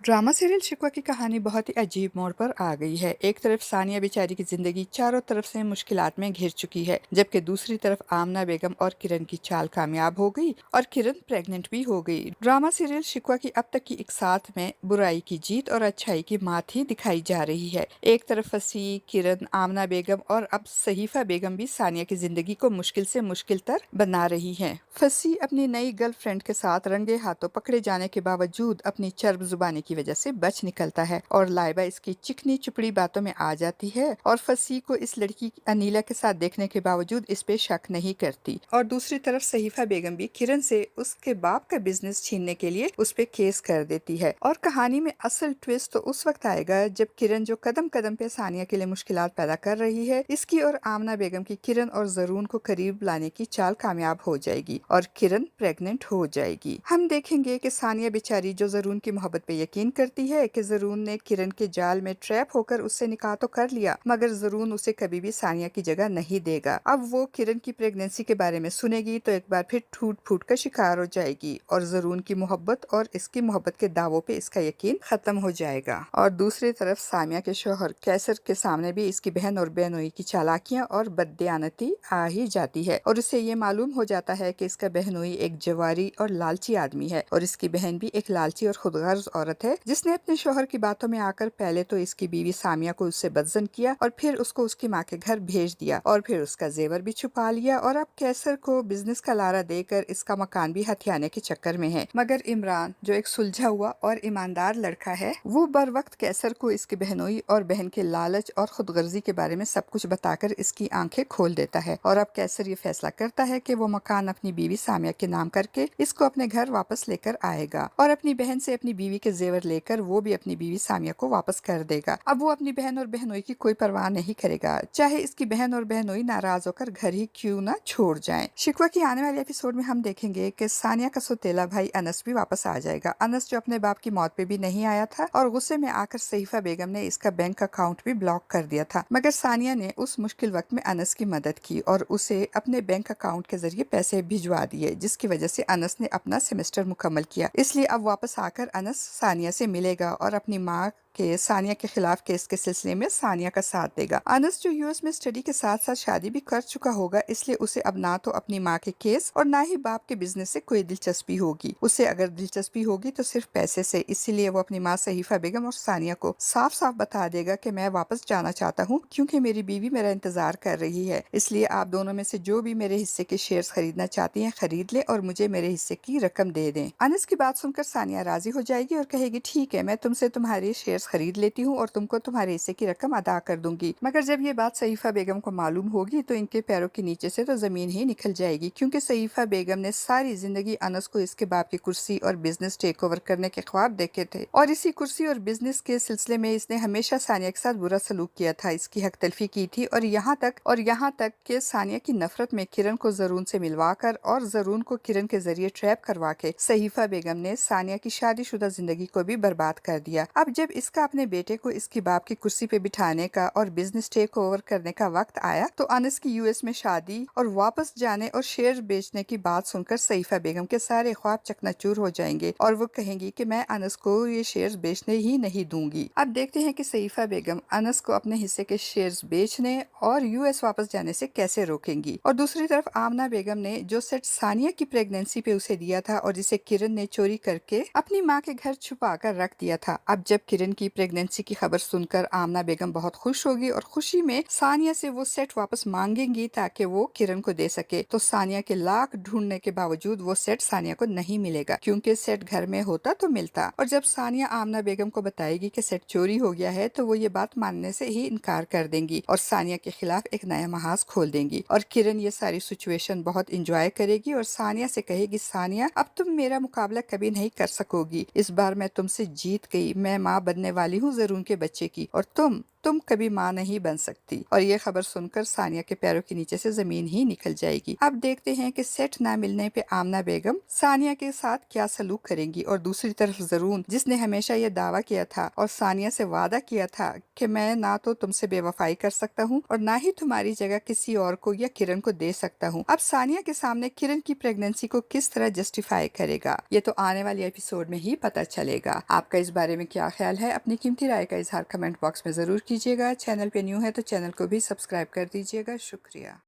Drama serial शिकवा की कहानी बहुत ही अजीब मोड़ पर आ गई है। एक तरफ सानिया बेचारी की जिंदगी चारों तरफ से मुश्किलात में घिर चुकी है, जबकि दूसरी तरफ आमना बेगम और किरण की चाल कामयाब हो गई और किरण प्रेग्नेंट भी हो गई। ड्रामा सीरियल शिकवा की अब तक की एक साथ में बुराई की जीत और अच्छाई की मात ही दिखाई जा रही है। एक तरफ फसी किरण, आमना बेगम और अब सहीफा बेगम भी सानिया की जिंदगी को मुश्किल से मुश्किल तर बना रही है। फसी अपनी नई गर्लफ्रेंड के साथ रंगे हाथों पकड़े जाने के बावजूद अपनी चर्ब जुबानी की वजह से बच निकलता है और लाइबा इसकी चिकनी चुपड़ी बातों में आ जाती है और फसी को इस लड़की अनीला के साथ देखने के बावजूद इस पे शक नहीं करती। और दूसरी तरफ सहीफा बेगम भी किरण से उसके बाप का बिजनेस छीनने के लिए उस पे केस कर देती है। और कहानी में असल ट्विस्ट तो उस वक्त आएगा जब किरण, जो कदम कदम पे सानिया के लिए मुश्किलात पैदा कर रही है, इसकी और आमना बेगम की किरण और जरून को करीब लाने की चाल कामयाब हो जाएगी और किरण प्रेग्नेंट हो जाएगी। हम देखेंगे कि सानिया बेचारी, जो जरून की मोहब्बत पे यकीन करती है कि जरून ने किरण के जाल में ट्रैप होकर उससे निकाह तो कर लिया, मगर जरून उसे कभी भी सानिया की जगह नहीं देगा। अब वो किरण की प्रेगनेंसी के बारे में सुनेगी तो एक बार फिर टूट फूट का शिकार हो जाएगी और जरून की मोहब्बत और इसकी मोहब्बत के दावों पे इसका यकीन खत्म हो जाएगा। और दूसरी तरफ सामिया के शौहर कैसर के सामने भी इसकी बहन और बहनोई की चालाकियां और बददियानती आ ही जाती है और उसे ये मालूम हो जाता है कि इसका बहनोई एक जवारी और लालची आदमी है और इसकी बहन भी एक लालची और खुदगर्ज औरत है, जिसने अपने शौहर की बातों में आकर पहले तो इसकी बीवी सामिया को उससे बदजन किया और फिर उसको उसकी माँ के घर भेज दिया और फिर उसका जेवर भी छुपा लिया और अब कैसर को बिजनेस का लारा देकर इसका मकान भी हथियाने के चक्कर में है। मगर इमरान, जो एक सुलझा हुआ और ईमानदार लड़का है, वो बर वक्त कैसर को इसकी बहनोई और बहन के लालच और खुदगर्जी के बारे में सब कुछ बताकर इसकी आंखें खोल देता है। और अब कैसर ये फैसला करता है कि वो मकान अपनी बीवी सामिया के नाम करके इसको अपने घर वापस लेकर आएगा और अपनी बहन से अपनी बीवी के जेवर लेकर वो भी अपनी बीवी सामिया को वापस कर देगा। अब वो अपनी बहन और बहनोई की कोई परवाह नहीं करेगा, चाहे इसकी बहन और बहनोई नाराज होकर घर ही क्यों ना छोड़ जाएं। शिकवा की आने वाले एपिसोड में हम देखेंगे कि सानिया का सौतेला भाई अनस भी वापस आ जाएगा। अनस, जो अपने बाप की मौत पे भी नहीं आया था और गुस्से में आकर सहीफा बेगम ने इसका बैंक अकाउंट भी ब्लॉक कर दिया था, मगर सानिया ने उस मुश्किल वक्त में अनस की मदद की और उसे अपने बैंक अकाउंट के जरिए पैसे भिजवा दिए, जिसकी वजह से अनस ने अपना सेमेस्टर मुकम्मल किया। इसलिए अब वापस आकर अनस सानिया से मिलेगा और अपनी माँ के सानिया के खिलाफ केस के सिलसिले में सानिया का साथ देगा। अनस, जो यूएस में स्टडी के साथ साथ शादी भी कर चुका होगा, इसलिए उसे अब ना तो अपनी माँ के केस और ना ही बाप के बिजनेस से कोई दिलचस्पी होगी। उसे अगर दिलचस्पी होगी तो सिर्फ पैसे से, इसीलिए वो अपनी माँ सहीफा बेगम और सानिया को साफ साफ बता देगा कि मैं वापस जाना चाहता हूँ क्योंकि मेरी बीवी मेरा इंतजार कर रही है, इसलिए आप दोनों में से जो भी मेरे हिस्से के शेयर्स खरीदना चाहती हैं खरीद ले और मुझे मेरे हिस्से की रकम दे दें। अनस की बात सुनकर सानिया राजी हो जाएगी और कहेगी, ठीक है, मैं तुमसे तुम्हारे शेयर्स खरीद लेती हूँ और तुमको तुम्हारे हिस्से की रकम अदा कर दूंगी। मगर जब ये बात सहीफा बेगम को मालूम होगी तो इनके पैरों के नीचे से तो जमीन ही निकल जाएगी, क्योंकि सहीफा बेगम ने सारी जिंदगी अनस को इसके बाप की कुर्सी और बिजनेस टेक ओवर करने के ख्वाब देखे थे और इसी कुर्सी और बिजनेस के सिलसिले में इसने हमेशा सानिया के साथ बुरा सलूक किया था, इसकी हक तलफी की थी और यहाँ तक कि सानिया की नफरत में किरण को जरून से मिलवाकर और जरून को किरण के जरिए ट्रैप करवा के सहीफा बेगम ने सानिया की शादीशुदा जिंदगी को भी बर्बाद कर दिया। अब जब इसका अपने बेटे को इसकी बाप की कुर्सी पे बिठाने का और बिजनेस टेक ओवर करने का वक्त आया तो अनस की यूएस में शादी और वापस जाने और शेयर बेचने की बात सुनकर सहीफा बेगम के सारे ख्वाब चकनाचूर हो जाएंगे और वो कहेंगी कि मैं अनस को ये शेयर्स बेचने ही नहीं दूंगी। अब देखते हैं कि सहीफा बेगम अनस को अपने हिस्से के शेयर्स बेचने और यूएस वापस जाने से कैसे रोकेंगी। और दूसरी तरफ आमना बेगम ने जो सेट सानिया की प्रेगनेंसी पे उसे दिया था और जिसे किरण ने चोरी करके अपनी माँ के घर छुपा कर रख दिया था, अब जब किरण की प्रेगनेंसी की खबर सुनकर आमना बेगम बहुत खुश होगी और खुशी में सानिया से वो सेट वापस मांगेंगी ताकि वो किरण को दे सके। तो सानिया के लाख ढूंढने के बावजूद वो सेट सानिया को नहीं मिलेगा, क्योंकि सेट घर में होता तो मिलता। और जब सानिया आमना बेगम को बताएगी कि सेट चोरी हो गया है तो वो ये बात मानने से ही इनकार कर देंगी और सानिया के खिलाफ एक नया महाज खोल देंगी। और किरण ये सारी सिचुएशन बहुत इंजॉय करेगी और सानिया से कहेगी, सानिया, अब तुम मेरा मुकाबला कभी नहीं कर सकोगी, इस बार मैं तुमसे जीत गई, मैं माँ बनने वाली हूँ जरून के बच्चे की और तुम तुम कभी माँ नहीं बन सकती। और ये खबर सुनकर सानिया के पैरों के नीचे से जमीन ही निकल जाएगी। अब देखते हैं कि सेट ना मिलने पे आमना बेगम सानिया के साथ क्या सलूक करेंगी। और दूसरी तरफ जरून, जिसने हमेशा ये दावा किया था और सानिया से वादा किया था कि मैं ना तो तुमसे बेवफाई कर सकता हूँ और ना ही तुम्हारी जगह किसी और को या किरण को दे सकता हूँ, अब सानिया के सामने किरण की प्रेगनेंसी को किस तरह जस्टिफाई करेगा, ये तो आने वाले एपिसोड में ही पता चलेगा। आपका इस बारे में क्या ख्याल है? अपनी कीमती राय का इजहार कमेंट बॉक्स में जरूर कीजिएगा। चैनल पे न्यू है तो चैनल को भी सब्सक्राइब कर दीजिएगा। शुक्रिया।